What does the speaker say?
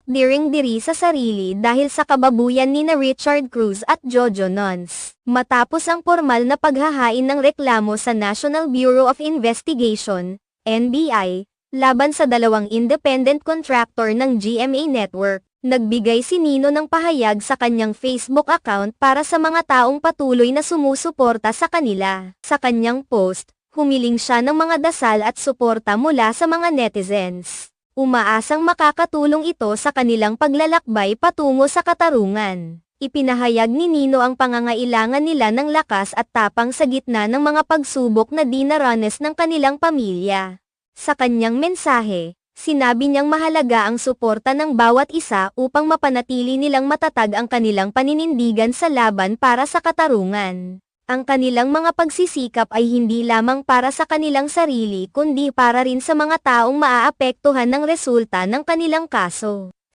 diri sa sarili dahil sa kababuyan ni na Richard Cruz at Jojo Nunes. Matapos ang formal na paghahain ng reklamo sa National Bureau of Investigation, NBI, laban sa dalawang independent contractor ng GMA Network, nagbigay si Nino ng pahayag sa kanyang Facebook account para sa mga taong patuloy na sumusuporta sa kanila. Sa kanyang post, humiling siya ng mga dasal at suporta mula sa mga netizens. Umaasang makakatulong ito sa kanilang paglalakbay patungo sa katarungan. Ipinahayag ni Nino ang pangangailangan nila ng lakas at tapang sa gitna ng mga pagsubok na dinaranas ng kanilang pamilya. Sa kanyang mensahe, sinabi niyang mahalaga ang suporta ng bawat isa upang mapanatili nilang matatag ang kanilang paninindigan sa laban para sa katarungan. Ang kanilang mga pagsisikap ay hindi lamang para sa kanilang sarili kundi para rin sa mga taong maaapektuhan ng resulta ng kanilang kaso.